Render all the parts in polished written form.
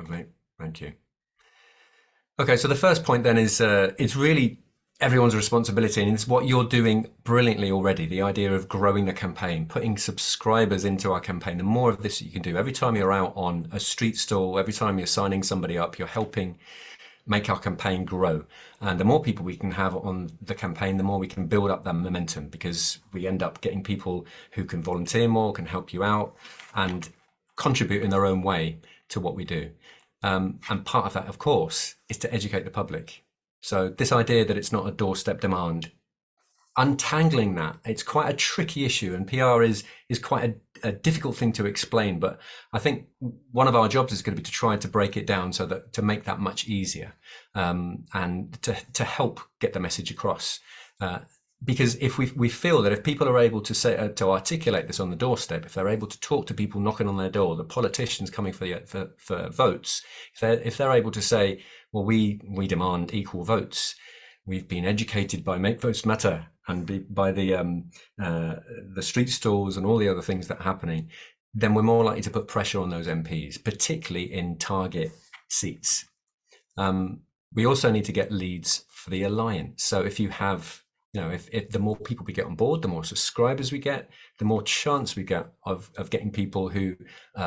Lovely. Thank you. Okay, so the first point then is it's really everyone's responsibility, and it's what you're doing brilliantly already. The idea of growing the campaign, putting subscribers into our campaign. The more of this that you can do, every time you're out on a street stall, every time you're signing somebody up, you're helping make our campaign grow. And the more people we can have on the campaign, the more we can build up that momentum, because we end up getting people who can volunteer more, can help you out, and contribute in their own way to what we do. And part of that, of course, is to educate the public. So this idea that it's not a doorstep demand, untangling that, it's quite a tricky issue, and PR is quite a difficult thing to explain. But I think one of our jobs is going to be to try to break it down so that to make that much easier, and to help get the message across. Because if we feel that if people are able to say to articulate this on the doorstep, if they're able to talk to people knocking on their door, the politicians coming for votes, if they're able to say, well, we demand equal votes. We've been educated by Make Votes Matter and by the street stalls and all the other things that are happening, then we're more likely to put pressure on those MPs, particularly in target seats. We also need to get leads for the Alliance. So if you have, if the more people we get on board, the more subscribers we get, the more chance we get of getting people who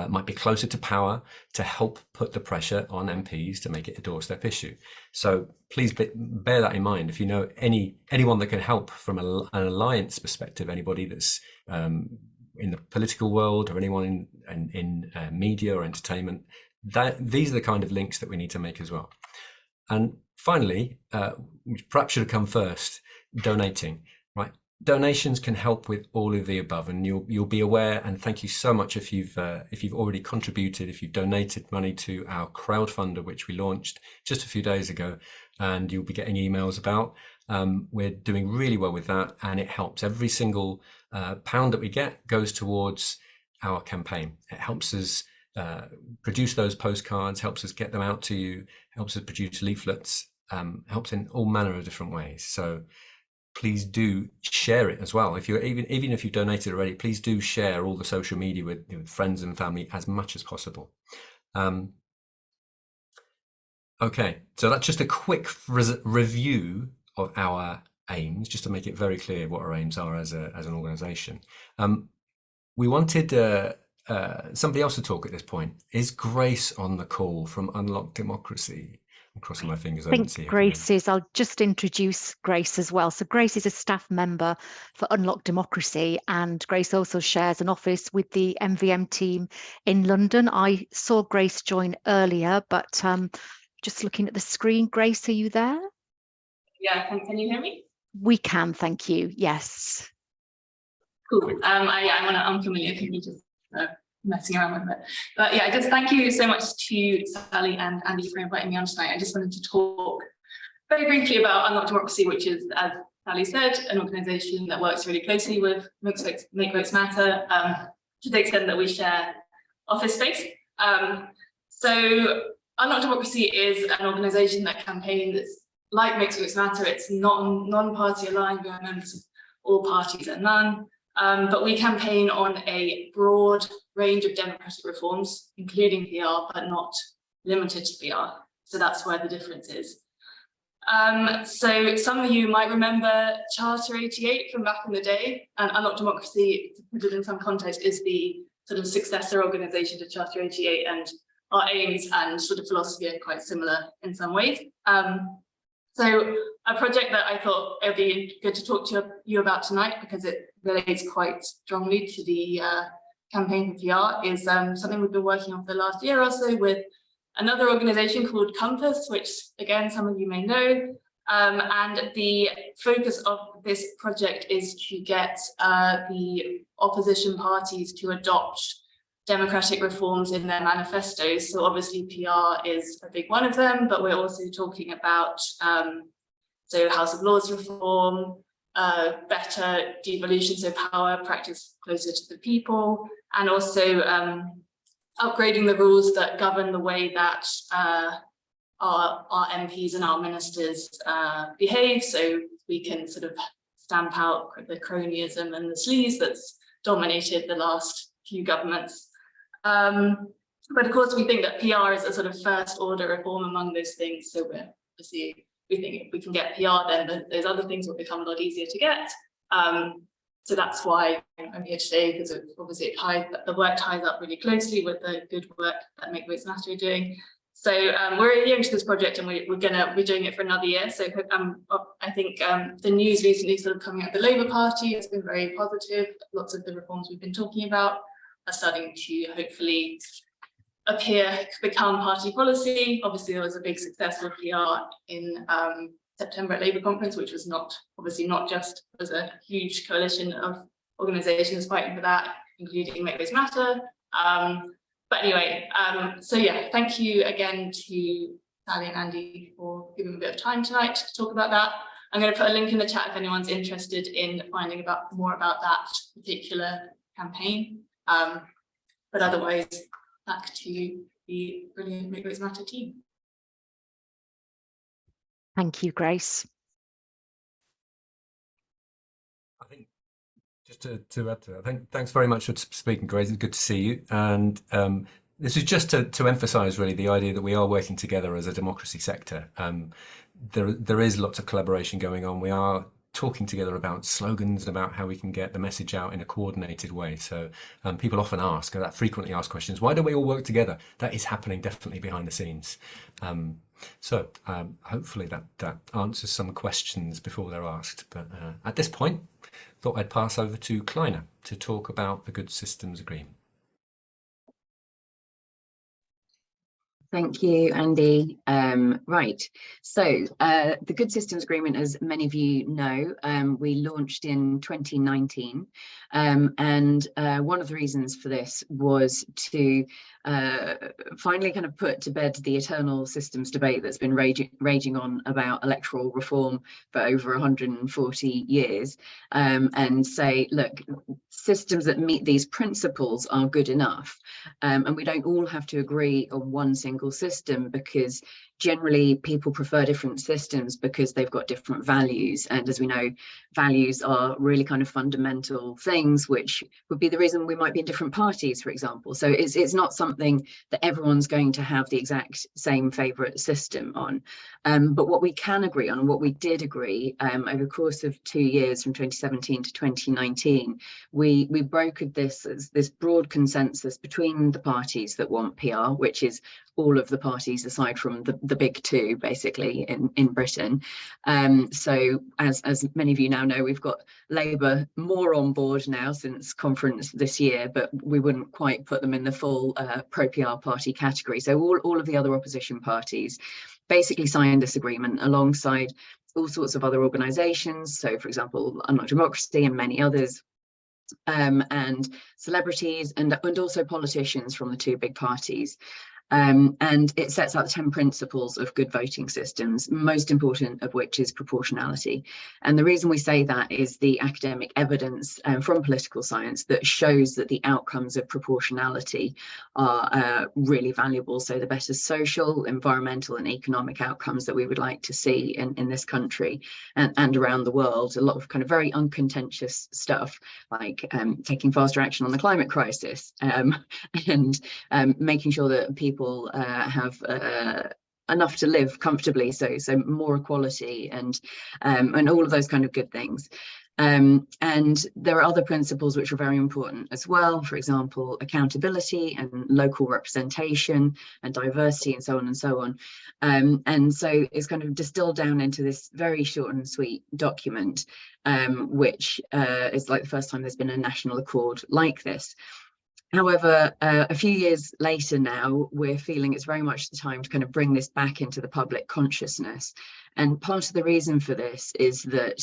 might be closer to power to help put the pressure on MPs to make it a doorstep issue. So please bear that in mind. If you know anyone that can help from an Alliance perspective, anybody that's in the political world or anyone in media or entertainment, these are the kind of links that we need to make as well. And finally, which perhaps should have come first, donating, right? Donations can help with all of the above, and you'll be aware. And thank you so much if you've already contributed, if you've donated money to our crowdfunder, which we launched just a few days ago, and you'll be getting emails about. We're doing really well with that, and it helps. Every single pound that we get goes towards our campaign. It helps us produce those postcards, helps us get them out to you, helps us produce leaflets, helps in all manner of different ways. So please do share it as well. If you're even if you've donated already, please do share all the social media with friends and family as much as possible. Okay, so that's just a quick review of our aims, just to make it very clear what our aims are as an organisation. We wanted somebody else to talk at this point. Is Grace on the call from Unlock Democracy? I'm crossing my fingers. I don't see her. Grace is. I'll just introduce Grace as well. So Grace is a staff member for Unlock Democracy, and Grace also shares an office with the MVM team in London. I saw Grace join earlier, but just looking at the screen, Grace, are you there? Yeah, can you hear me? We can, thank you. Yes. Cool. I'm on an unfamiliar computer. Messing around with it, but yeah, just thank you so much to Sally and Andy for inviting me on tonight. I just wanted to talk very briefly about Unlock Democracy, which is, as Sally said, an organisation that works really closely with Make Votes Matter, to the extent that we share office space. So Unlock Democracy is an organisation that campaigns like Make Votes Matter. It's non-party aligned. We are members of all parties and none. But we campaign on a broad range of democratic reforms, including PR, but not limited to PR. So that's where the difference is. So some of you might remember Charter 88 from back in the day, and Unlock Democracy, to put it in some context, is the sort of successor organisation to Charter 88, and our aims and sort of philosophy are quite similar in some ways. So a project that I thought it would be good to talk to you about tonight, because it relates quite strongly to the campaign for PR, is something we've been working on for the last year or so with another organisation called Compass, which again, some of you may know. And the focus of this project is to get the opposition parties to adopt democratic reforms in their manifestos. So obviously PR is a big one of them, but we're also talking about so House of Lords reform, better devolution, so power practice closer to the people, and also upgrading the rules that govern the way that our MPs and our ministers behave, so we can sort of stamp out the cronyism and the sleaze that's dominated the last few governments. But of course, we think that PR is a sort of first order reform among those things. So we think if we can get PR, then those other things will become a lot easier to get. So that's why I'm here today, because obviously the work ties up really closely with the good work that Make Waste Matter are doing. So we're adhering to this project, and we're doing it for another year. So I think the news recently sort of coming out of the Labour Party has been very positive. Lots of the reforms we've been talking about are starting to hopefully become party policy. Obviously, there was a big successful PR in September at Labour conference, which was not just, was a huge coalition of organisations fighting for that, including Make Waste Matter. But anyway, so yeah, thank you again to Sally and Andy for giving a bit of time tonight to talk about that. I'm going to put a link in the chat if anyone's interested in finding more about that particular campaign. But otherwise, back to the brilliant Make Waste Matter team. Thank you, Grace. I think just to add to that, I think thanks very much for speaking, Grace. It's good to see you. And this is just to emphasise really the idea that we are working together as a democracy sector. There is lots of collaboration going on. We are talking together about slogans and about how we can get the message out in a coordinated way. So people often frequently ask questions, why do we all work together? That is happening definitely behind the scenes. So hopefully that answers some questions before they're asked. But at this point, thought I'd pass over to Klina to talk about the Good Systems Agreement. Thank you, Andy. Right, so the Good Systems Agreement, as many of you know, we launched in 2019, and one of the reasons for this was to finally kind of put to bed the eternal systems debate that's been raging on about electoral reform for over 140 years, and say, look, systems that meet these principles are good enough, and we don't all have to agree on one single system, because generally people prefer different systems because they've got different values, and as we know, values are really kind of fundamental things, which would be the reason we might be in different parties, for example. So it's not something that everyone's going to have the exact same favourite system on, but what we can agree on, and what we did agree over the course of 2 years from 2017 to 2019, we brokered this broad consensus between the parties that want PR, which is all of the parties aside from the big two, basically, in Britain. So as many of you now know, we've got Labour more on board now since conference this year, but we wouldn't quite put them in the full pro-PR party category. So all of the other opposition parties basically signed this agreement alongside all sorts of other organisations. So, for example, Unlock Democracy and many others, and celebrities and also politicians from the two big parties. And it sets out the 10 principles of good voting systems, most important of which is proportionality. And the reason we say that is the academic evidence from political science that shows that the outcomes of proportionality are really valuable. So the better social, environmental and economic outcomes that we would like to see in this country and around the world. A lot of kind of very uncontentious stuff, like taking faster action on the climate crisis, and making sure that people have enough to live comfortably, so more equality and all of those kind of good things. And there are other principles which are very important as well, for example, accountability and local representation and diversity and so on and so on. And so it's kind of distilled down into this very short and sweet document, which is like the first time there's been a national accord like this. However, a few years later now, we're feeling it's very much the time to kind of bring this back into the public consciousness. And part of the reason for this is that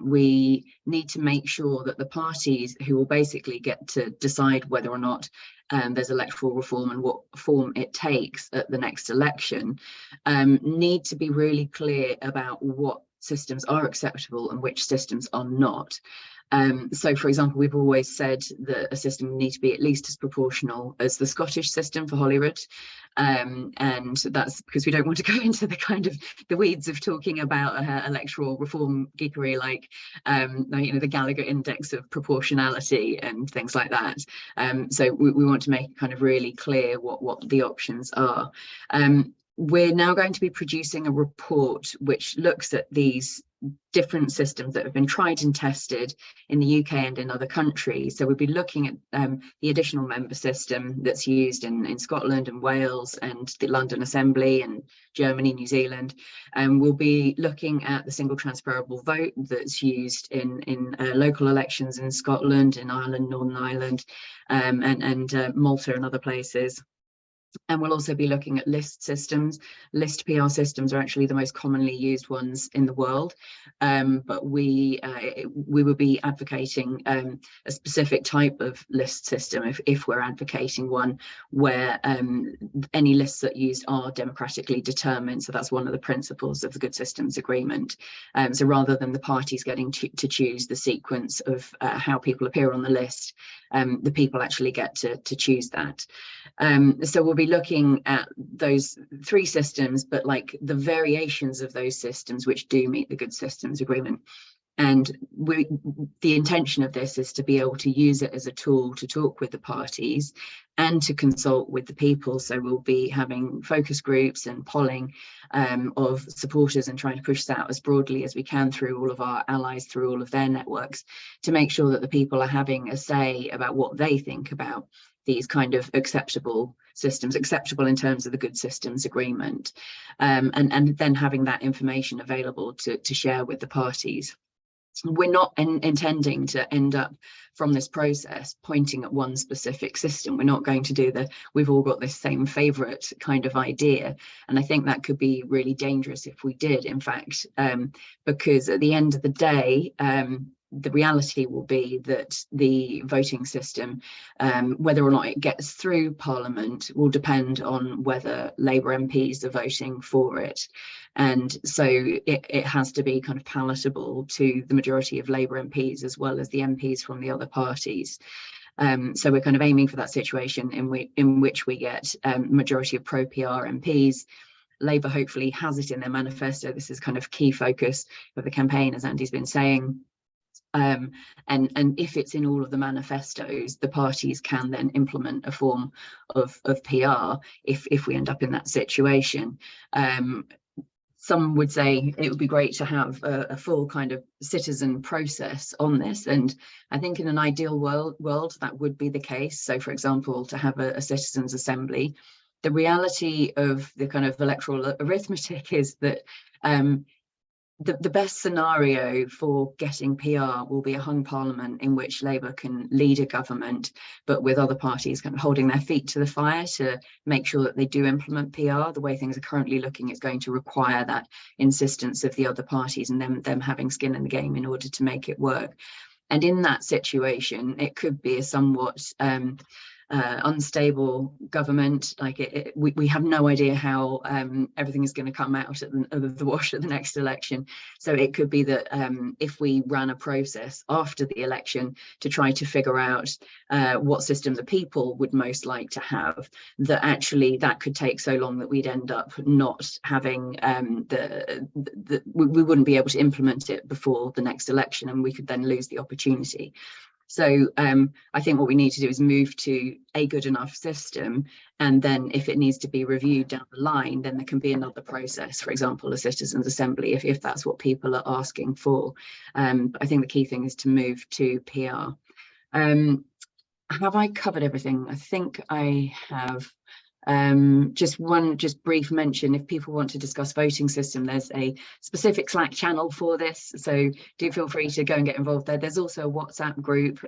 we need to make sure that the parties who will basically get to decide whether or not there's electoral reform and what form it takes at the next election need to be really clear about what systems are acceptable and which systems are not. So, for example, we've always said that a system needs to be at least as proportional as the Scottish system for Holyrood. And that's because we don't want to go into the kind of the weeds of talking about electoral reform geekery, like the Gallagher index of proportionality and things like that. So we want to make it kind of really clear what the options are. We're now going to be producing a report which looks at these different systems that have been tried and tested in the UK and in other countries. So we'll be looking at the additional member system that's used in Scotland and Wales and the London Assembly and Germany, New Zealand. And we'll be looking at the single transferable vote that's used in local elections in Scotland, in Ireland, Northern Ireland, and Malta and other places. And we'll also be looking at list systems. List PR systems are actually the most commonly used ones in the world, but we will be advocating a specific type of list system if we're advocating one where any lists that are used are democratically determined. So that's one of the principles of the Good Systems Agreement. So rather than the parties getting to choose the sequence of how people appear on the list, the people actually get to choose that. So we'll be looking at those three systems, but like the variations of those systems which do meet the Good Systems Agreement. And the intention of this is to be able to use it as a tool to talk with the parties and to consult with the people. So we'll be having focus groups and polling of supporters and trying to push that out as broadly as we can through all of our allies, through all of their networks, to make sure that the people are having a say about what they think about these kind of acceptable systems, acceptable in terms of the Good Systems Agreement, and then having that information available to share with the parties. We're not intending to end up from this process pointing at one specific system. We're not going to do we've all got this same favorite kind of idea. And I think that could be really dangerous if we did, in fact, because at the end of the day, the reality will be that the voting system, whether or not it gets through Parliament, will depend on whether Labour MPs are voting for it. And so it has to be kind of palatable to the majority of Labour MPs as well as the MPs from the other parties. So we're kind of aiming for that situation in which we get majority of pro-PR MPs. Labour hopefully has it in their manifesto. This is kind of key focus of the campaign, as Andy's been saying. And if it's in all of the manifestos, the parties can then implement a form of PR if we end up in that situation. Some would say it would be great to have a full kind of citizen process on this. And I think in an ideal world that would be the case. So, for example, to have a citizens' assembly. The reality of the kind of electoral arithmetic is that the best scenario for getting PR will be a hung parliament in which Labour can lead a government, but with other parties kind of holding their feet to the fire to make sure that they do implement PR. The way things are currently looking is going to require that insistence of the other parties and them having skin in the game in order to make it work. And in that situation, it could be a somewhat unstable government. Like we have no idea how everything is going to come out of the wash at the next election. So it could be that if we ran a process after the election to try to figure out what system the people would most like to have, that actually that could take so long that we'd end up not having we wouldn't be able to implement it before the next election, and we could then lose the opportunity. So I think what we need to do is move to a good enough system, and then if it needs to be reviewed down the line, then there can be another process, for example, a citizens' assembly, if that's what people are asking for. But I think the key thing is to move to PR. Have I covered everything? I think I have. Just brief mention, if people want to discuss voting system, there's a specific Slack channel for this, so do feel free to go and get involved there. There's also a WhatsApp group,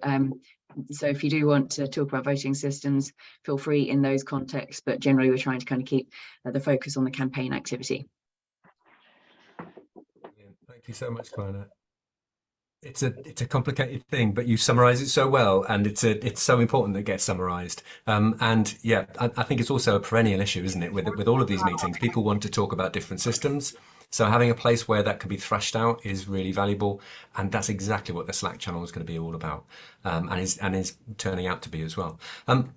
so if you do want to talk about voting systems, feel free in those contexts, but generally we're trying to kind of keep the focus on the campaign activity. Thank you so much, Klina. It's a complicated thing, but you summarize it so well, and it's so important that it gets summarized. And yeah, I think it's also a perennial issue, isn't it? With all of these meetings, people want to talk about different systems. So having a place where that can be thrashed out is really valuable, and that's exactly what the Slack channel is going to be all about, and is turning out to be as well.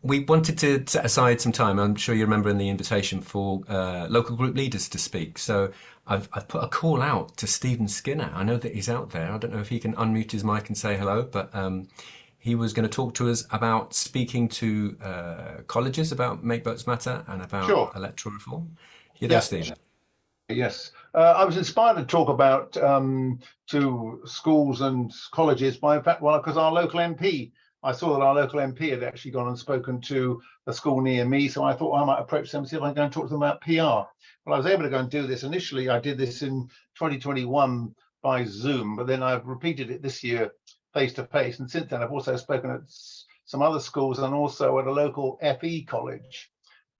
We wanted to set aside some time. I'm sure you remember in the invitation for local group leaders to speak. So I've put a call out to Stephen Skinner. I know that he's out there. I don't know if he can unmute his mic and say hello, but he was going to talk to us about speaking to colleges about Make Votes Matter and about electoral reform. You there, Stephen? Yes, I was inspired to talk about to schools and colleges by fact, well, because our local MP, I saw that our local MP had actually gone and spoken to a school near me, so I thought, well, I might approach them and see if I can go and talk to them about PR. Well, I was able to go and do this. Initially, I did this in 2021 by Zoom, but then I've repeated it this year face to face, and since then I've also spoken at some other schools and also at a local FE college.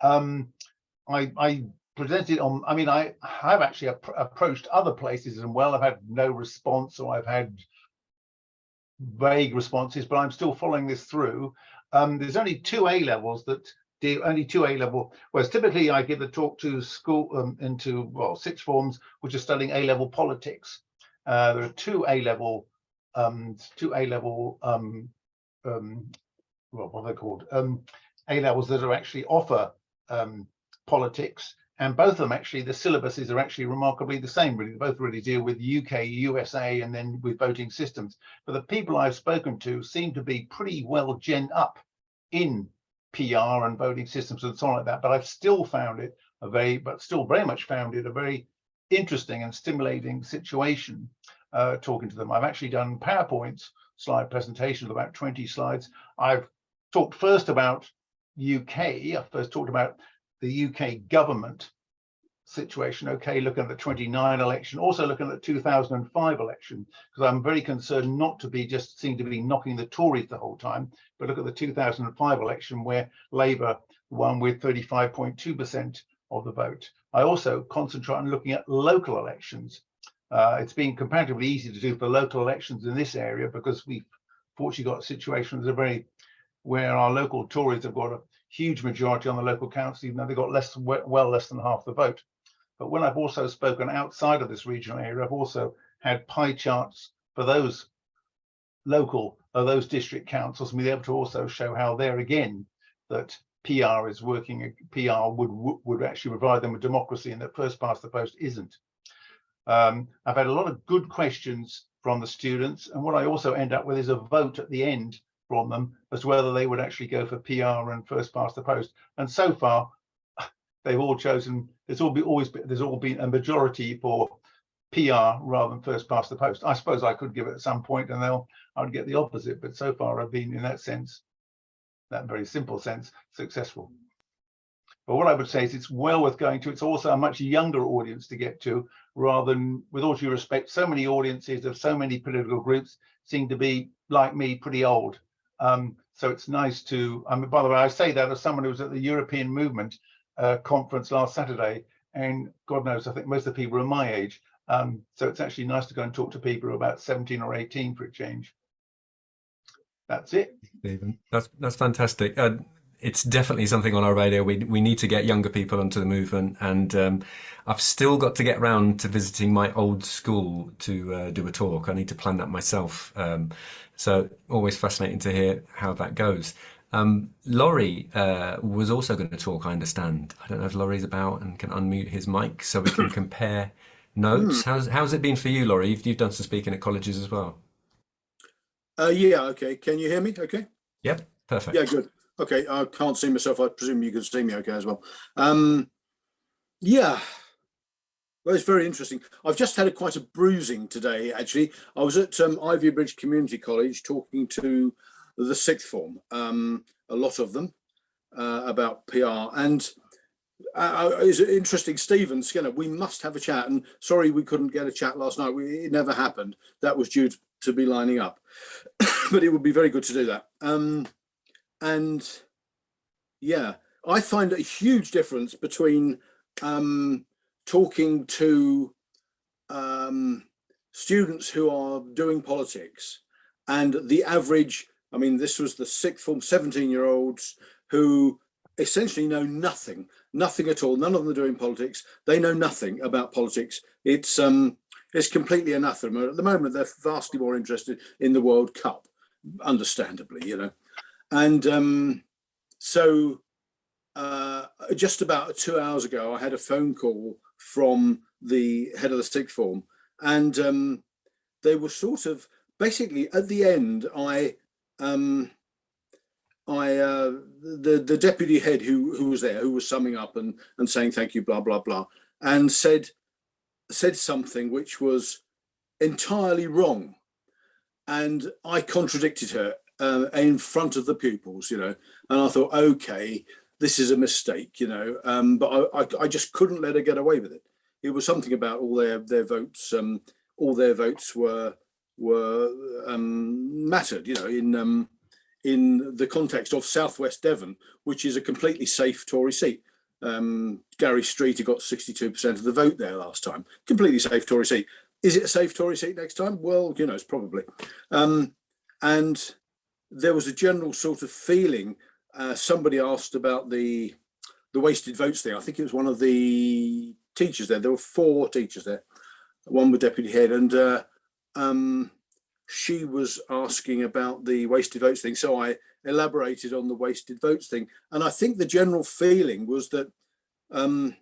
I presented on, I mean, I have actually approached other places as well. I've had no response, or I've had vague responses, but I'm still following this through. There's only two A levels that do, only two A level, whereas typically I give a talk to school into, well, sixth forms, which are studying A level politics. There are two A level, well, what are they called? A levels that are actually offer politics. And both of them, actually, the syllabuses are actually remarkably the same, really. They both really deal with UK, USA, and then with voting systems. But the people I've spoken to seem to be pretty well gen up in PR and voting systems and so on like that. But I've still found it very much found it a very interesting and stimulating situation talking to them. I've actually done PowerPoint slide presentations of about 20 slides. I've talked first about UK. I first talked about the UK government situation, looking at the 29 election, also looking at the 2005 election, because I'm very concerned not to be just seem to be knocking the Tories the whole time, but look at the 2005 election where Labour won with 35.2% of the vote. I also concentrate on looking at local elections. It's been comparatively easy to do for local elections in this area because we've fortunately got situations where our local Tories have got a huge majority on the local council, even though they've got well less than half the vote. But when I've also spoken outside of this regional area, I've also had pie charts for those local or those district councils, and be able to also show how there again that PR is working. PR would actually provide them with democracy, and that first past the post isn't. I've had a lot of good questions from the students, and what I also end up with is a vote at the end from them as to whether they would actually go for PR and first past the post. And so far, they've all chosen. There's all been a majority for PR rather than first past the post. I suppose I could give it at some point, and I would get the opposite. But so far, I've been in that sense, that very simple sense, successful. But what I would say is it's well worth going to. It's also a much younger audience to get to, rather than, with all due respect, so many audiences of so many political groups seem to be, like me, pretty old. So it's nice to, by the way, I say that as someone who was at the European Movement conference last Saturday, and God knows, I think most of the people are my age. So it's actually nice to go and talk to people who are about 17 or 18 for a change. That's it. Stephen, that's fantastic. It's definitely something on our radar. We need to get younger people onto the movement, and I've still got to get round to visiting my old school to do a talk. I need to plan that myself. So always fascinating to hear how that goes. Laurie was also going to talk, I understand. I don't know if Laurie's about and can unmute his mic so we can compare notes. How's it been for you, Laurie? You've done some speaking at colleges as well. Yeah, okay. Can you hear me? Okay. Yep, perfect. Yeah, good. Okay, I can't see myself. I presume you can see me okay as well. Yeah, well, it's very interesting. I've just had quite a bruising today, actually. I was at Ivy Bridge Community College talking to the sixth form, a lot of them, about PR. And it's interesting, Stephen Skinner, we must have a chat. And sorry we couldn't get a chat last night. It never happened. That was due to be lining up. But it would be very good to do that. And yeah, I find a huge difference between talking to students who are doing politics and the average. I mean, this was the sixth form 17-year-olds who essentially know nothing nothing at all. None of them are doing politics. They know nothing about politics. It's completely anathema. At the moment, they're vastly more interested in the World Cup, understandably, you know. And so just about 2 hours ago, I had a phone call from the head of the sixth form, and they were sort of basically at the end. The deputy head who was there, who was summing up and saying thank you, blah blah blah, and said something which was entirely wrong, and I contradicted her in front of the pupils, you know, and I thought, okay, this is a mistake, you know, but I just couldn't let her get away with it. It was something about all their votes, all their votes were mattered, you know, in the context of Southwest Devon, which is a completely safe Tory seat. Gary Streeter got 62% of the vote there last time. Completely safe Tory seat. Is it a safe Tory seat next time? Well, you know, it's probably. And there was a general sort of feeling. Somebody asked about the wasted votes thing. I think it was one of the teachers there. There were 4 teachers there. One with deputy head, and she was asking about the wasted votes thing. So I elaborated on the wasted votes thing. And I think the general feeling was that in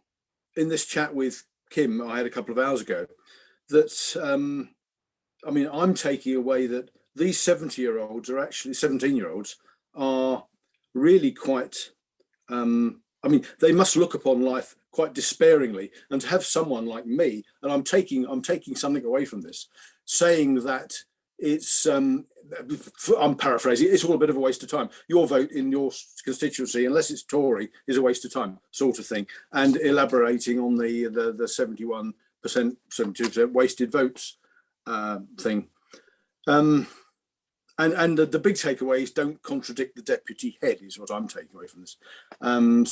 this chat with Kim I had a couple of hours ago, that, I mean, I'm taking away that these 17-year-olds are really quite, I mean, they must look upon life quite despairingly, and to have someone like me, and I'm taking something away from this, saying that it's, I'm paraphrasing, it's all a bit of a waste of time. Your vote in your constituency, unless it's Tory, is a waste of time, sort of thing. And elaborating on the 71%, 72% wasted votes thing. And the big takeaway is don't contradict the deputy head, is what I'm taking away from this.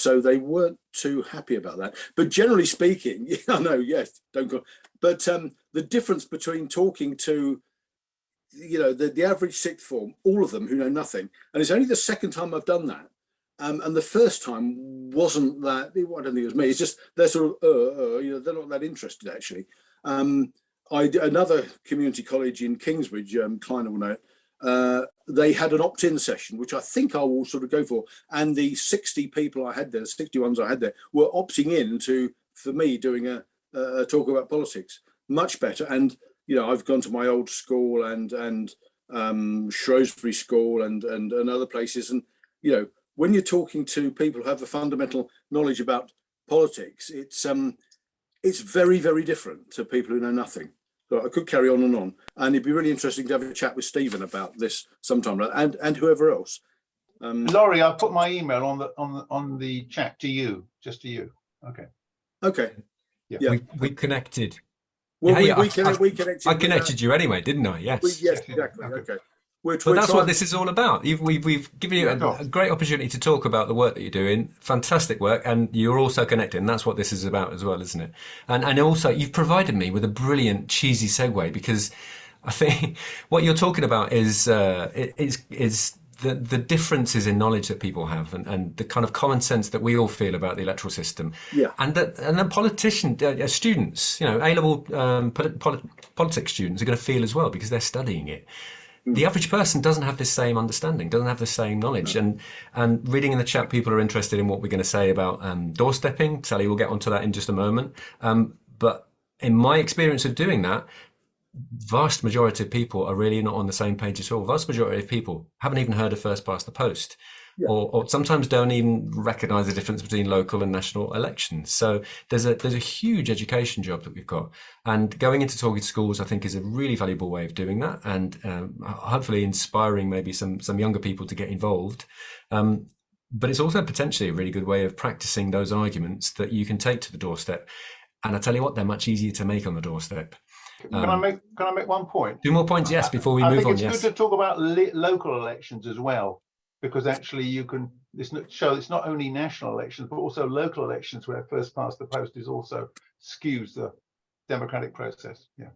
So they weren't too happy about that. But generally speaking, I know, yes, don't go. But the difference between talking to, you know, the average sixth form, all of them who know nothing, and it's only the second time I've done that. And the first time wasn't that, I don't think it was me, it's just they're sort of, you know, they're not that interested actually. Another community college in Kingsbridge, Klina will know it, they had an opt-in session, which I think I will sort of go for. And the 60 people I had there, 60 ones I had there, were opting in for me doing a talk about politics. Much better. And, you know, I've gone to my old school and Shrewsbury School and other places. And, you know, when you're talking to people who have a fundamental knowledge about politics, it's very, very different to people who know nothing. So I could carry on, and it'd be really interesting to have a chat with Stephen about this sometime, and whoever else. Laurie, I'll put my email on the chat to you, just to you. Okay. Okay. Yeah. We connected. Well, Yeah, we connected. I connected you anyway, didn't I? Yes. Yes, exactly. Okay. But that's what this is all about. We've given you a great opportunity to talk about the work that you're doing. Fantastic work. And you're also connected. And that's what this is about as well, isn't it? And also, you've provided me with a brilliant, cheesy segue, because I think what you're talking about is the differences in knowledge that people have, and the kind of common sense that we all feel about the electoral system. Yeah. And then students, you know, A-level politics students are going to feel as well, because they're studying it. The average person doesn't have the same understanding, doesn't have the same knowledge. And reading in the chat, people are interested in what we're going to say about doorstepping. Sally will get onto that in just a moment. But in my experience of doing that, vast majority of people are really not on the same page at all. Vast majority of people haven't even heard of first past the post. Yeah. Or sometimes don't even recognise the difference between local and national elections. So there's a huge education job that we've got, and going into talking to schools, I think, is a really valuable way of doing that, and hopefully inspiring maybe some younger people to get involved. But it's also potentially a really good way of practicing those arguments that you can take to the doorstep. And I tell you what, they're much easier to make on the doorstep. Can I make one point? 2 more points, yes, before we move on. I think it's good to talk about local elections as well, because actually you can show it's not only national elections, but also local elections where first past the post is also skews the democratic process. Yeah.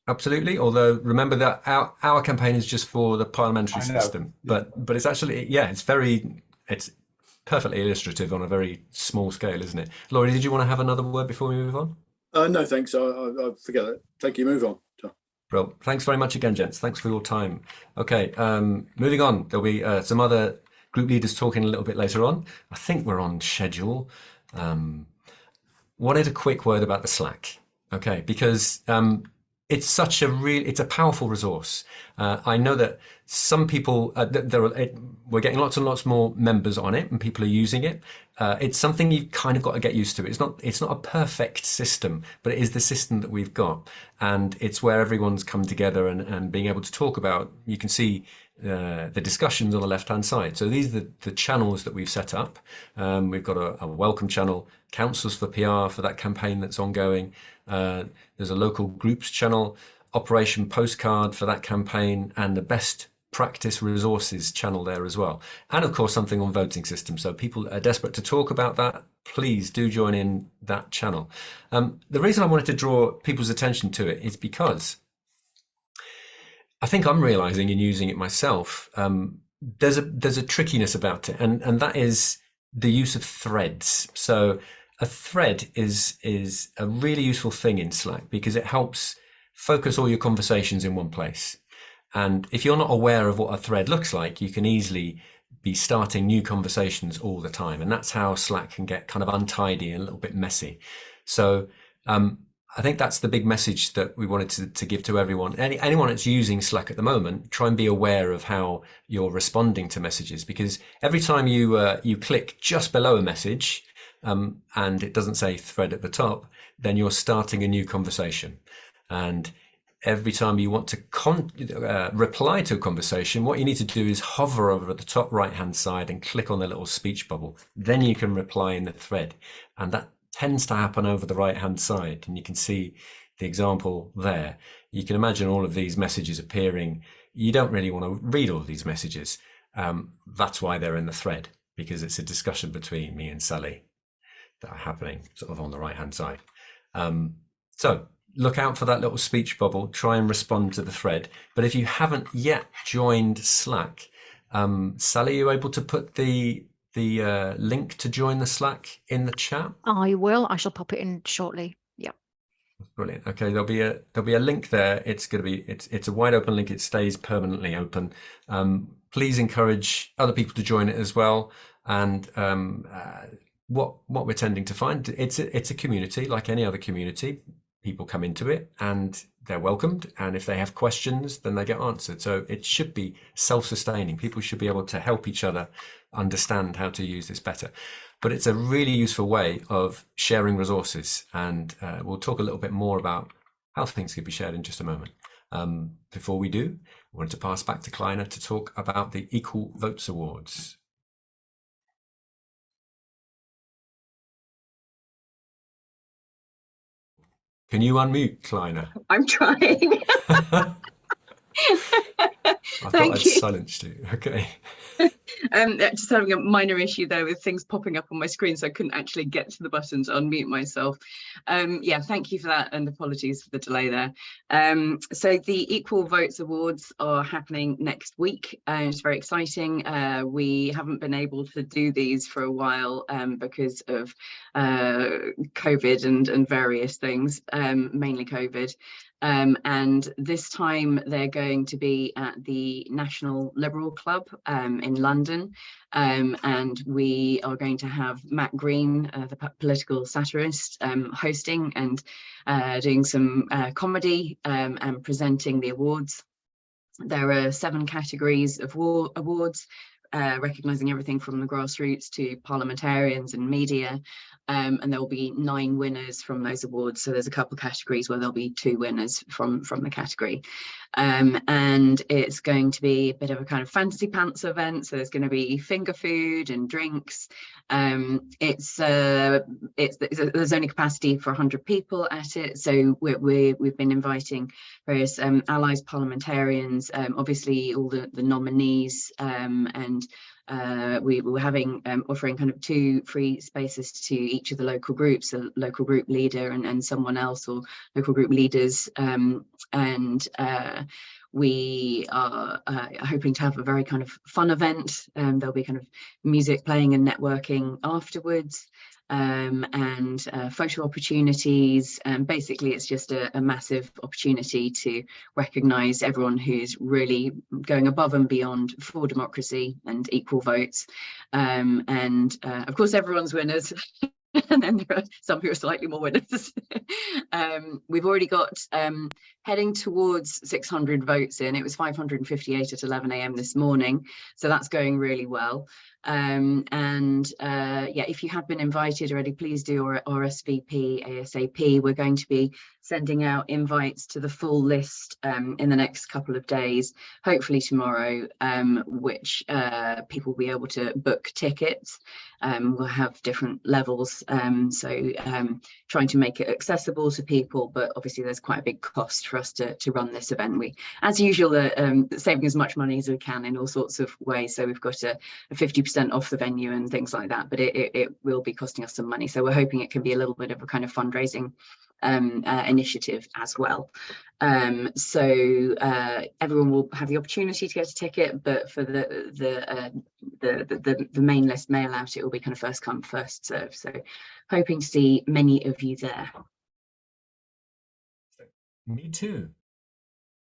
Absolutely. Although remember that our campaign is just for the parliamentary system, but it's actually, yeah, it's perfectly illustrative on a very small scale, isn't it? Laurie, did you want to have another word before we move on? No, thanks. I forget it. Thank you. Move on. Bro, thanks very much again, gents. Thanks for your time. Okay, moving on. There'll be some other group leaders talking a little bit later on. I think we're on schedule. Wanted a quick word about the Slack. Okay, because it's such it's a powerful resource. I know that some people, we're getting lots and lots more members on it, and people are using it. It's something you've kind of got to get used to. It's not a perfect system, but it is the system that we've got, and it's where everyone's come together and being able to talk about. You can see the discussions on the left-hand side. So these are the channels that we've set up. We've got a welcome channel, councils for PR for that campaign that's ongoing. There's a local groups channel, Operation Postcard for that campaign, and the best practice resources channel there as well. And of course, something on voting systems. So people are desperate to talk about that. Please do join in that channel. The reason I wanted to draw people's attention to it is because I think I'm realizing in using it myself, there's a trickiness about it, and that is the use of threads. So a thread is a really useful thing in Slack because it helps focus all your conversations in one place. And if you're not aware of what a thread looks like, you can easily be starting new conversations all the time. And that's how Slack can get kind of untidy and a little bit messy. So I think that's the big message that we wanted to give to everyone. Anyone that's using Slack at the moment, try and be aware of how you're responding to messages, because every time you click just below a message and it doesn't say thread at the top, then you're starting a new conversation. And every time you want to reply to a conversation, what you need to do is hover over at the top right-hand side and click on the little speech bubble. Then you can reply in the thread. And that tends to happen over the right-hand side. And you can see the example there. You can imagine all of these messages appearing. You don't really want to read all of these messages. That's why they're in the thread, because it's a discussion between me and Sally that are happening sort of on the right-hand side. So look out for that little speech bubble, try and respond to the thread. But if you haven't yet joined Slack, Sally, are you able to put the link to join the Slack in the chat? I will. I shall pop it in shortly. Yeah. Brilliant. Okay, there'll be a link there. It's a wide open link. It stays permanently open. Please encourage other people to join it as well. And what we're tending to find, it's a community like any other community. People come into it and they're welcomed, and if they have questions, then they get answered. So it should be self-sustaining. People should be able to help each other understand how to use this better. But it's a really useful way of sharing resources, and we'll talk a little bit more about how things could be shared in just a moment. Before we do, I wanted to pass back to Klina to talk about the Equal Votes Awards. Can you unmute, Klina? I'm trying. I thought I'd silenced you. Okay. Just having a minor issue there with things popping up on my screen, so I couldn't actually get to the button to unmute myself. Yeah, thank you for that, and apologies for the delay there. So the Equal Votes Awards are happening next week. It's very exciting. We haven't been able to do these for a while because of COVID and various things, mainly COVID. And this time they're going to be at the National Liberal Club in London, and we are going to have Matt Green, the political satirist, hosting and doing some comedy and presenting the awards. There are 7 categories of awards, recognising everything from the grassroots to parliamentarians and media. And there will be 9 winners from those awards. So there's a couple of categories where there'll be 2 winners from the category. And it's going to be a bit of a kind of fantasy pants event. So there's going to be finger food and drinks. There's only capacity for 100 people at it. So we've been inviting various allies, parliamentarians, obviously all the nominees, and we were offering kind of 2 free spaces to each of the local groups, a local group leader and someone else, or local group leaders, and we are hoping to have a very kind of fun event. There'll be kind of music playing and networking afterwards, and photo opportunities. Basically, it's just a massive opportunity to recognise everyone who's really going above and beyond for democracy and equal votes. Of course, everyone's winners. And then there are some who are slightly more winners. We've already got heading towards 600 votes in. It was 558 at 11 a.m. this morning, so that's going really well. Yeah, if you have been invited already, please do RSVP ASAP. We're going to be sending out invites to the full list in the next couple of days, hopefully tomorrow, which people will be able to book tickets. We'll have different levels, so trying to make it accessible to people, but obviously there's quite a big cost for us to run this event. We, as usual, saving as much money as we can in all sorts of ways. So we've got a 50% off the venue and things like that, but it will be costing us some money. So we're hoping it can be a little bit of a kind of fundraising initiative as well. So everyone will have the opportunity to get a ticket, but for the main list mail out, it will be kind of first come, first serve. So hoping to see many of you there. Me too.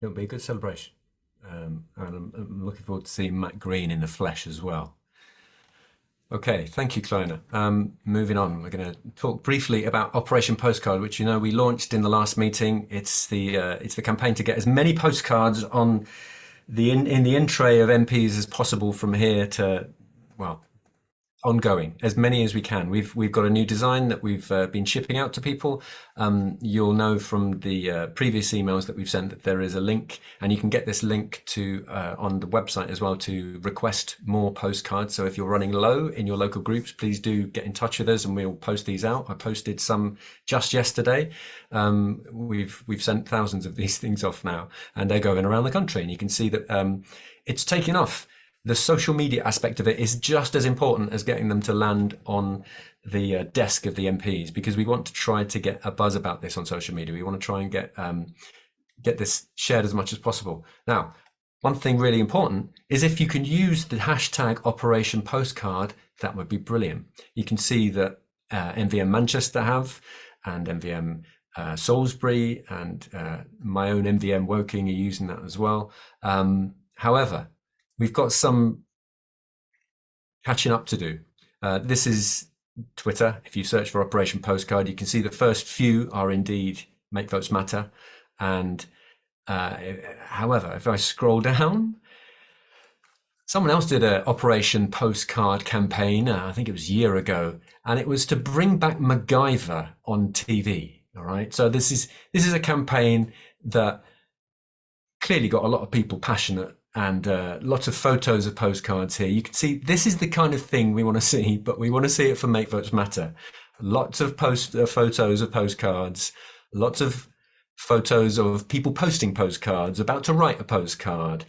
It'll be a good celebration. And I'm looking forward to seeing Matt Green in the flesh as well. Okay, thank you, Klina. Moving on, we're going to talk briefly about Operation Postcard, which, you know, we launched in the last meeting. It's the campaign to get as many postcards on in the in tray of MPs as possible from here to, well, ongoing, as many as we can. We've got a new design that we've been shipping out to people. You'll know from the previous emails that we've sent that there is a link, and you can get this link to on the website as well to request more postcards. So if you're running low in your local groups, please do get in touch with us and we'll post these out. I posted some just yesterday. We've sent thousands of these things off now, and they're going around the country, and you can see that it's taking off. The social media aspect of it is just as important as getting them to land on the desk of the MPs, because we want to try to get a buzz about this on social media. We want to try and get this shared as much as possible. Now, one thing really important is if you can use the hashtag Operation Postcard, that would be brilliant. You can see that MVM Manchester have, and MVM Salisbury, and my own MVM Woking are using that as well. However, we've got some catching up to do. This is Twitter. If you search for Operation Postcard, you can see the first few are indeed Make Votes Matter. And however, if I scroll down, someone else did an Operation Postcard campaign, I think it was a year ago, and it was to bring back MacGyver on TV. All right. So this is a campaign that clearly got a lot of people passionate, and lots of photos of postcards here. You can see this is the kind of thing we want to see, but we want to see it for Make Votes Matter. Lots of photos of postcards, lots of photos of people posting postcards, about to write a postcard,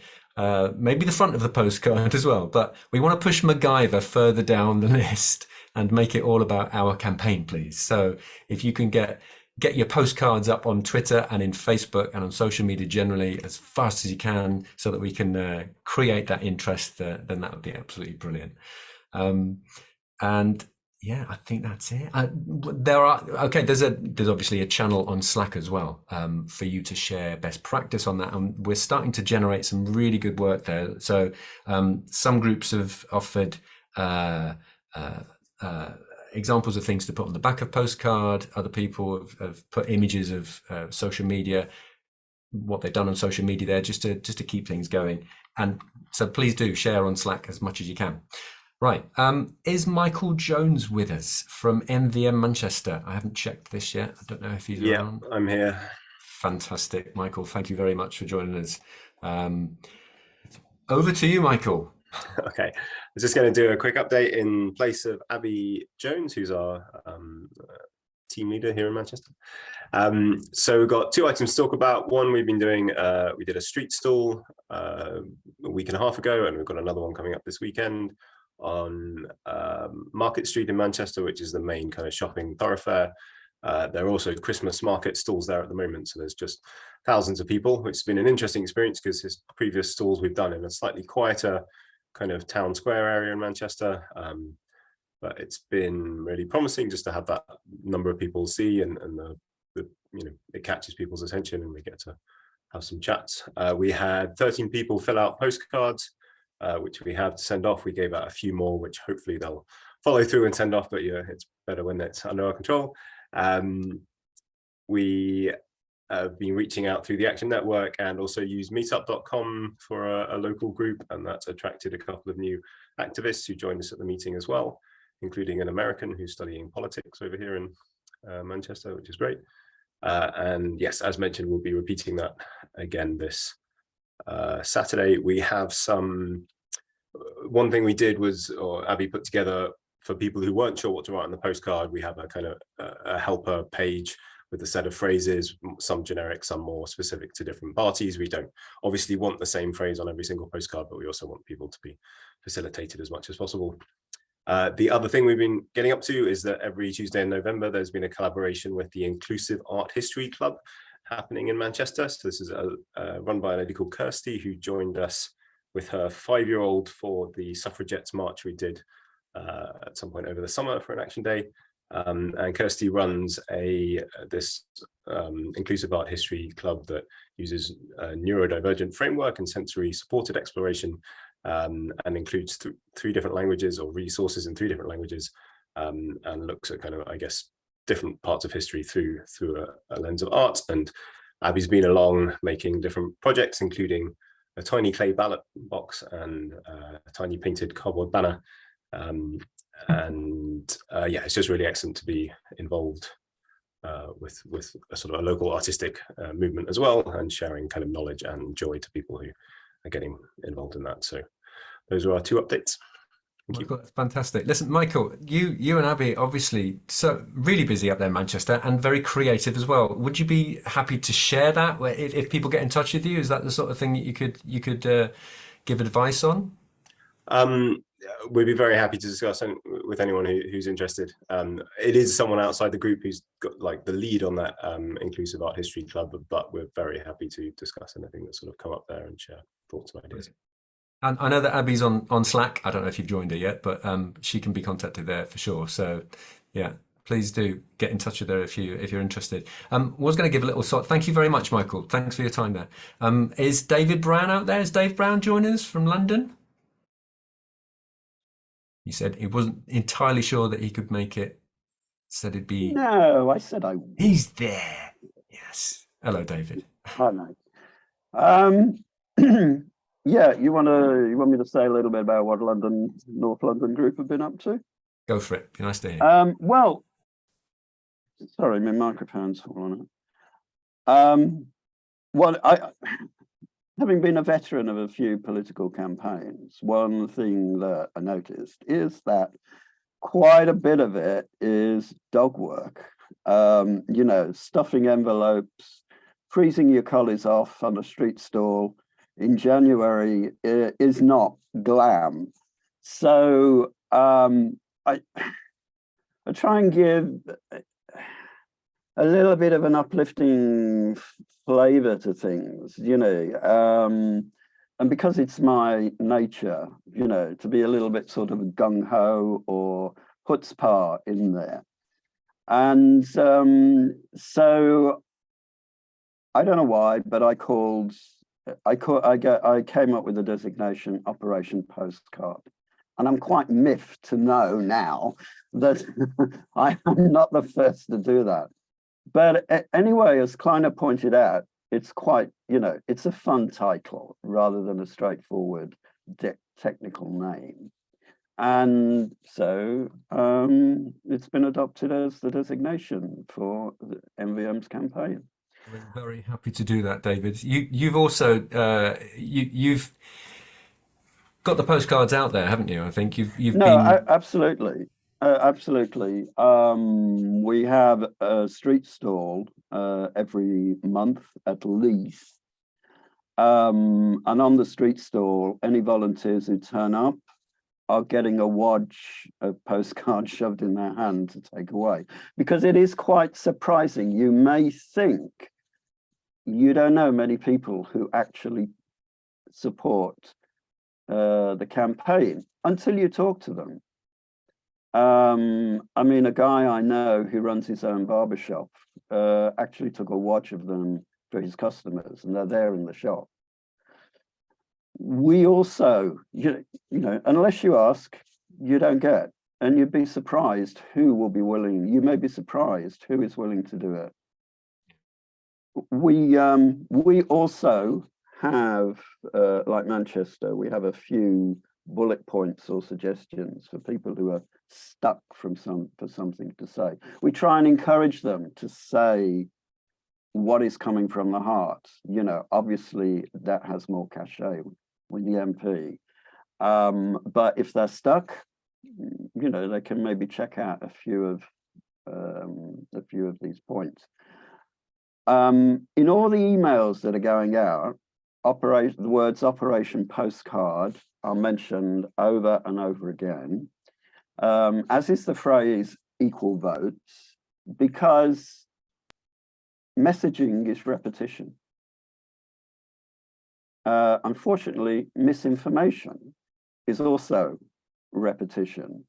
maybe the front of the postcard as well. But we want to push MacGyver further down the list and make it all about our campaign, please. So if you can get your postcards up on Twitter and in Facebook and on social media generally as fast as you can, so that we can create that interest, then that would be absolutely brilliant. And yeah, I think that's it. There's obviously a channel on Slack as well for you to share best practice on that, and we're starting to generate some really good work there. So some groups have offered examples of things to put on the back of postcard. Other people have put images of social media, what they've done on social media there, just to keep things going. And so please do share on Slack as much as you can. Right, is Michael Jones with us from MVM Manchester? I haven't checked this yet. I don't know if he's around. Yeah, I'm here. Fantastic, Michael. Thank you very much for joining us. Over to you, Michael. Okay, I was just going to do a quick update in place of Abby Jones, who's our team leader here in Manchester. So we've got two items to talk about. One, we've been doing, we did a street stall a week and a half ago, and we've got another one coming up this weekend on Market Street in Manchester, which is the main kind of shopping thoroughfare. There are also Christmas market stalls there at the moment, so there's just thousands of people, which has been an interesting experience because his previous stalls we've done in a slightly quieter kind of town square area in Manchester. But it's been really promising just to have that number of people see, and the it catches people's attention and we get to have some chats. We had 13 people fill out postcards, which we have to send off. We gave out a few more, which hopefully they'll follow through and send off, but yeah, it's better when it's under our control. We have been reaching out through the Action Network and also use meetup.com for a local group, and that's attracted a couple of new activists who joined us at the meeting as well, including an American who's studying politics over here in Manchester, which is great. And yes, as mentioned, we'll be repeating that again this Saturday. We have one thing we did was, or Abby put together for people who weren't sure what to write on the postcard, we have a kind of a helper page with a set of phrases, some generic, some more specific to different parties. We don't obviously want the same phrase on every single postcard, but we also want people to be facilitated as much as possible. The other thing we've been getting up to is that every Tuesday in November, there's been a collaboration with the Inclusive Art History Club happening in Manchester. So this is run by a lady called Kirsty, who joined us with her 5-year-old for the suffragettes march we did at some point over the summer for an action day. And Kirsty runs this Inclusive Art History Club that uses a neurodivergent framework and sensory supported exploration, and includes 3 different languages or resources in 3 different languages, and looks at kind of, I guess, different parts of history through a lens of art. And Abby's been along making different projects, including a tiny clay ballot box and a tiny painted cardboard banner. Yeah, it's just really excellent to be involved with a sort of a local artistic movement as well, and sharing kind of knowledge and joy to people who are getting involved in that. So those are our 2 updates. Thank you. That's fantastic. Listen, Michael, you and Abby obviously so really busy up there in Manchester and very creative as well. Would you be happy to share that if people get in touch with you? Is that the sort of thing that you could give advice on? We'd be very happy to discuss with anyone who's interested. It is someone outside the group who's got like the lead on that Inclusive Art History Club, but we're very happy to discuss anything that's sort of come up there and share thoughts and ideas. And I know that Abby's on Slack. I don't know if you've joined her yet, but she can be contacted there for sure. So yeah, please do get in touch with her if you're interested. Was going to give a little sort. Thank you very much, Michael. Thanks for your time there. Is David Brown out there? Is Dave Brown joining us from London? He said he wasn't entirely sure that he could make it. Said it'd be. No, I said I would. He's there. Yes. Hello, David. Hi, mate. Yeah, you want me to say a little bit about what North London group have been up to? Go for it. Be nice to hear. Well, sorry, my microphone's fallen out. Well, having been a veteran of a few political campaigns, one thing that I noticed is that quite a bit of it is dog work. Stuffing envelopes, freezing your collies off on a street stall in January is not glam. So I try and give a little bit of an uplifting flavor to things, and because it's my nature, to be a little bit sort of gung-ho or chutzpah in there. And so I don't know why, but I came up with the designation Operation Postcard. And I'm quite miffed to know now that I am not the first to do that. But anyway, as Klina pointed out, it's quite, it's a fun title rather than a straightforward technical name. And so it's been adopted as the designation for the MVM's campaign. We're very happy to do that, David. You've also you've got the postcards out there, haven't you? I think you've been... Absolutely. Absolutely. We have a street stall every month at least. And on the street stall, any volunteers who turn up are getting a wad of postcards shoved in their hand to take away, because it is quite surprising. You may think you don't know many people who actually support the campaign until you talk to them. I mean, a guy I know who runs his own barbershop actually took a watch of them for his customers, and they're there in the shop. We also, you know, unless you ask, you don't get, and you'd be surprised who will be willing. You may be surprised who is willing to do it. We also have, like Manchester, we have a few bullet points or suggestions for people who are stuck for something to say. We try and encourage them to say what is coming from the heart. You know, obviously that has more cachet with the MP. But if they're stuck, you know, they can maybe check out a few of these points. In all the emails that are going out, the words Operation Postcard are mentioned over and over again, as is the phrase equal votes, because messaging is repetition. Unfortunately, misinformation is also repetition.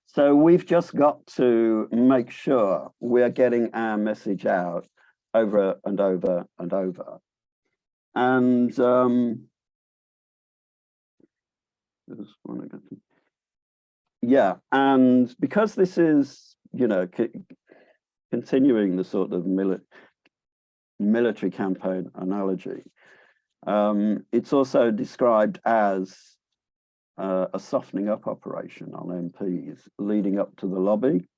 So we've just got to make sure we're getting our message out over and over and over. And yeah, and because this is, you know, continuing the sort of military campaign analogy, it's also described as a softening up operation on MPs leading up to the lobby.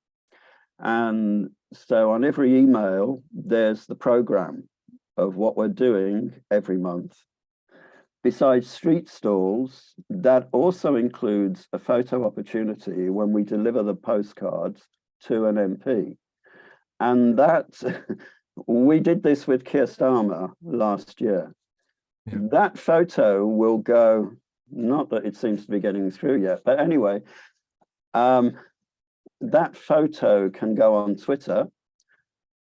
And so on every email, there's the program of what we're doing every month. Besides street stalls, that also includes a photo opportunity when we deliver the postcards to an MP. And that, we did this with Keir Starmer last year. Yeah. That photo will go, not that it seems to be getting through yet, but anyway, that photo can go on Twitter.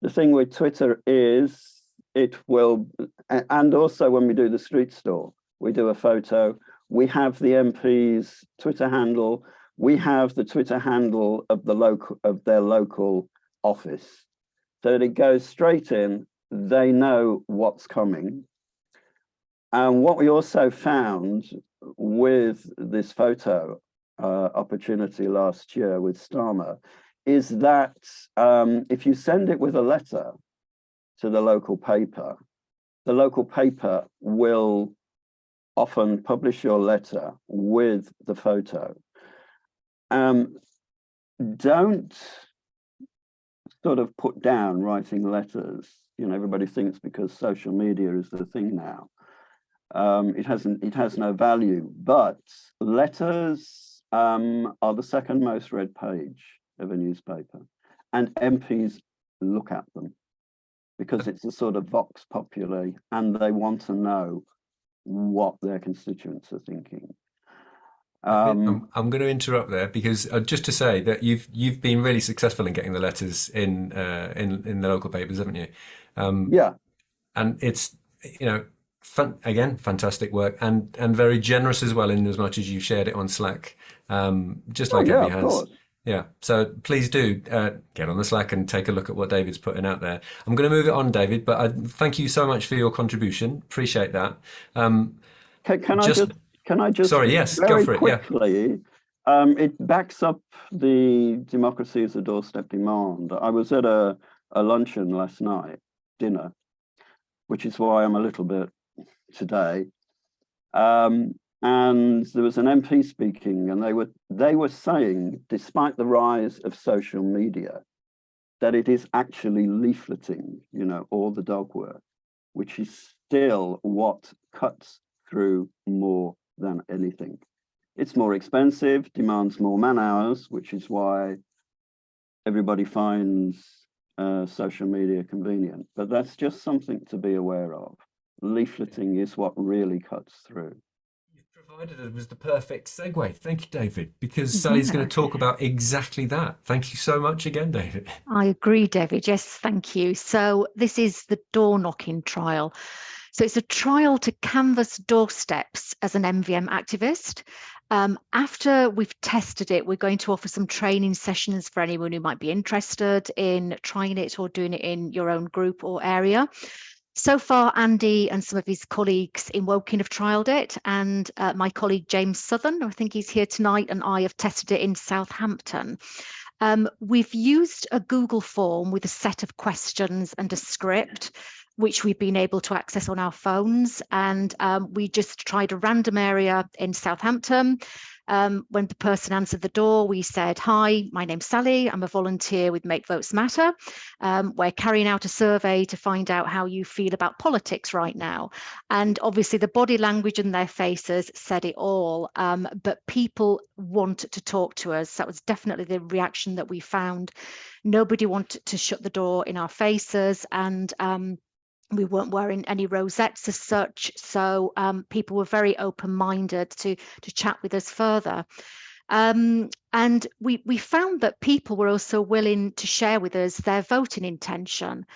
The thing with Twitter is it will, and also when we do the street stall, we do a photo. We have the MP's Twitter handle. We have the Twitter handle of their local office, so that it goes straight in. They know what's coming. And what we also found with this photo opportunity last year with Starmer is that if you send it with a letter to the local paper will often publish your letter with the photo. Don't sort of put down writing letters. You know, everybody thinks because social media is the thing now, it has no value, but letters are the second most read page of a newspaper, and MPs look at them because it's a sort of vox populi, and they want to know what their constituents are thinking. I'm going to interrupt there because just to say that you've been really successful in getting the letters in the local papers, haven't you? Yeah, and it's, you know, fantastic work and very generous as well, in as much as you shared it on Slack, just like Abby has. Course. Yeah, so please do get on the Slack and take a look at what David's putting out there. I'm going to move it on, David, but I thank you so much for your contribution. Appreciate that. Can I just sorry, yes, very go for it. Quickly, it backs up the democracy as a doorstep demand. I was at a luncheon last night, dinner, which is why I'm a little bit today. And there was an MP speaking, and they were saying, despite the rise of social media, that it is actually leafleting, you know, all the dog work, which is still what cuts through more than anything. It's more expensive, demands more man hours, which is why everybody finds social media convenient. But that's just something to be aware of. Leafleting is what really cuts through. provided it was the perfect segue. Thank you, David, because Sally's going to talk about exactly that. Thank you so much again, David. I agree, David. Yes, thank you. So this is the door knocking trial. So it's a trial to canvass doorsteps as an MVM activist. After we've tested it, we're going to offer some training sessions for anyone who might be interested in trying it or doing it in your own group or area. So far, Andy and some of his colleagues in Woking have trialled it, and my colleague James Southern, I think he's here tonight, and I have tested it in Southampton. We've used a Google form with a set of questions and a script, which we've been able to access on our phones. And we just tried a random area in Southampton. When the person answered the door, we said, "Hi, my name's Sally. I'm a volunteer with Make Votes Matter. We're carrying out a survey to find out how you feel about politics right now." And obviously the body language and their faces said it all, but people wanted to talk to us. That was definitely the reaction that we found. Nobody wanted to shut the door in our faces, and we weren't wearing any rosettes as such, so people were very open-minded to chat with us further. And we found that people were also willing to share with us their voting intention,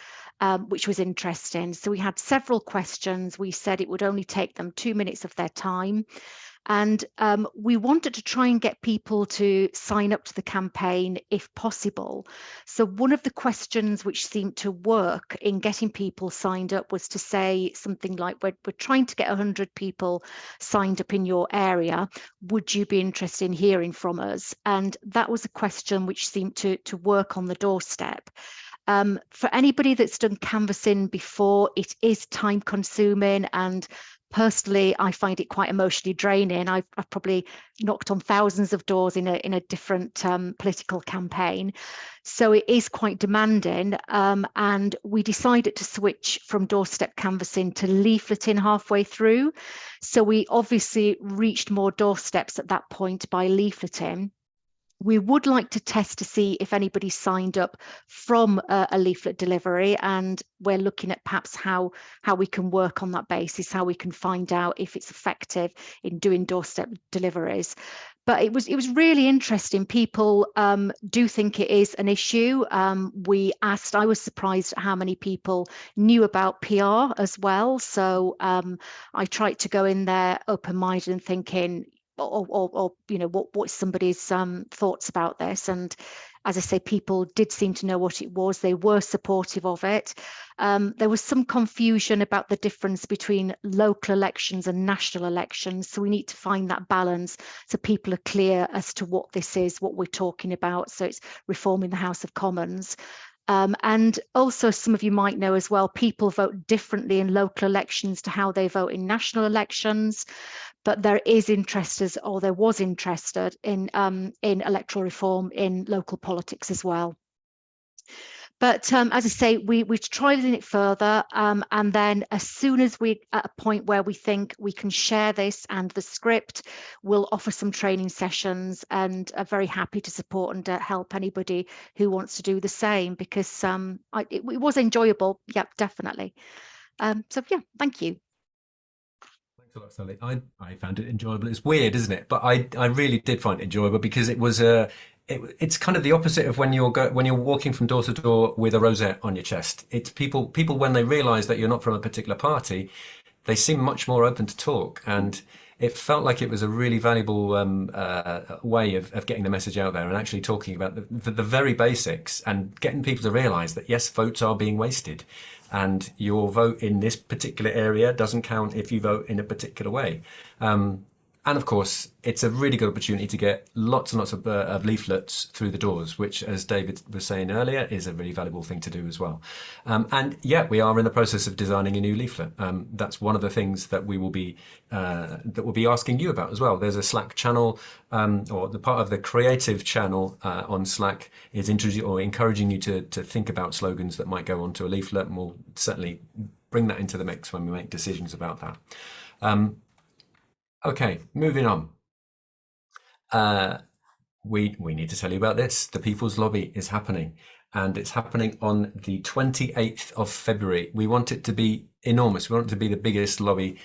which was interesting. So we had several questions. We said it would only take them 2 minutes of their time. And we wanted to try and get people to sign up to the campaign if possible. So one of the questions which seemed to work in getting people signed up was to say something like, we're trying to get 100 people signed up in your area. Would you be interested in hearing from us? And that was a question which seemed to work on the doorstep. For anybody that's done canvassing before, it is time consuming, and personally, I find it quite emotionally draining. I've probably knocked on thousands of doors in a different political campaign. So it is quite demanding. And we decided to switch from doorstep canvassing to leafleting halfway through. So we obviously reached more doorsteps at that point by leafleting. We would like to test to see if anybody signed up from a leaflet delivery, and we're looking at perhaps how we can work on that basis, how we can find out if it's effective in doing doorstep deliveries. But it was really interesting. People do think it is an issue. We asked, I was surprised at how many people knew about PR as well. So I tried to go in there open-minded and thinking, or you know, what's somebody's thoughts about this. And as I say, people did seem to know what it was. They were supportive of it. There was some confusion about the difference between local elections and national elections. So we need to find that balance so people are clear as to what this is, what we're talking about. So it's reforming the House of Commons. And also, some of you might know as well, people vote differently in local elections to how they vote in national elections. But there is interest, or there was interested in electoral reform in local politics as well. But as I say, we're trialing it further, and then as soon as we're at a point where we think we can share this and the script, we'll offer some training sessions, and are very happy to support and help anybody who wants to do the same, because it was enjoyable. Yeah, definitely. So yeah, thank you. Thanks a lot, Sally. I found it enjoyable. It's weird, isn't it? But I really did find it enjoyable, because it was it's kind of the opposite of when you're walking from door to door with a rosette on your chest. It's people when they realise that you're not from a particular party, they seem much more open to talk, and it felt like it was a really valuable way of getting the message out there and actually talking about the very basics, and getting people to realise that yes, votes are being wasted, and your vote in this particular area doesn't count if you vote in a particular way. And of course, it's a really good opportunity to get lots and lots of leaflets through the doors, which, as David was saying earlier, is a really valuable thing to do as well. And yeah, we are in the process of designing a new leaflet. That's one of the things that we'll be asking you about as well. There's a Slack channel, or the part of the creative channel on Slack is encouraging you to think about slogans that might go onto a leaflet, and we'll certainly bring that into the mix when we make decisions about that. Okay, moving on. We need to tell you about this. The People's Lobby is happening, and it's happening on the 28th of February. We want it to be enormous. We want it to be the biggest lobby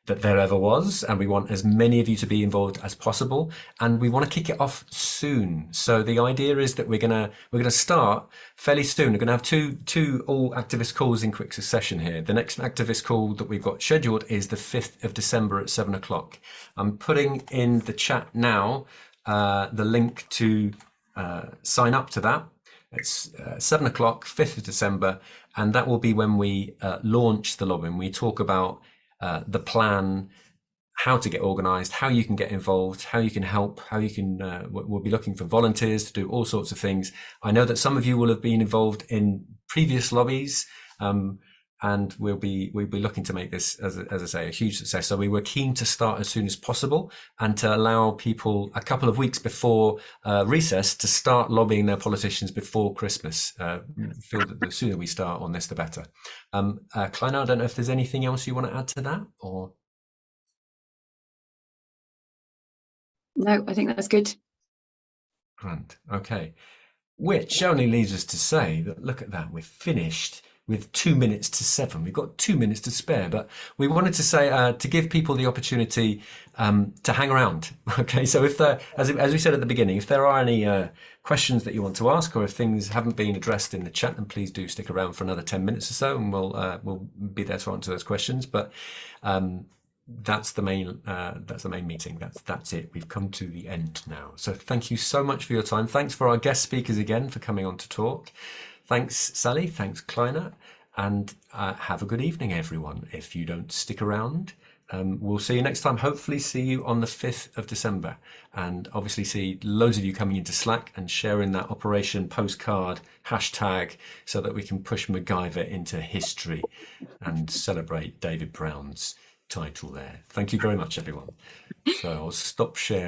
that there ever was, and we want as many of you to be involved as possible, and we want to kick it off soon. So the idea is that we're gonna start fairly soon. We're gonna have two all activist calls in quick succession here. The next activist call that we've got scheduled is the 5th of December at 7 o'clock. I'm putting in the chat now the link to sign up to that. It's 7 o'clock, 5th of December, and that will be when we launch the lobbying. We talk about the plan, how to get organised, how you can get involved, how you can help, how you can, we'll be looking for volunteers to do all sorts of things. I know that some of you will have been involved in previous lobbies, and we'll be looking to make this, as I say, a huge success. So we were keen to start as soon as possible and to allow people a couple of weeks before recess to start lobbying their politicians before Christmas. Feel that the sooner we start on this, the better. Klina, I don't know if there's anything else you want to add to that, or? No, I think that's good. Grand. Okay. Which only leaves us to say that, look at that, we're finished with 2 minutes to 7. We've got 2 minutes to spare, but we wanted to say to give people the opportunity to hang around. Okay, so if there, as we said at the beginning, if there are any questions that you want to ask, or if things haven't been addressed in the chat, then please do stick around for another 10 minutes or so, and we'll be there to answer those questions. But that's the main meeting. That's it. We've come to the end now. So thank you so much for your time. Thanks for our guest speakers again for coming on to talk. Thanks, Sally. Thanks, Klina. And have a good evening, everyone. If you don't stick around, we'll see you next time. Hopefully see you on the 5th of December. And obviously see loads of you coming into Slack and sharing that Operation Postcard hashtag so that we can push MacGyver into history and celebrate David Brown's title there. Thank you very much, everyone. So I'll stop sharing.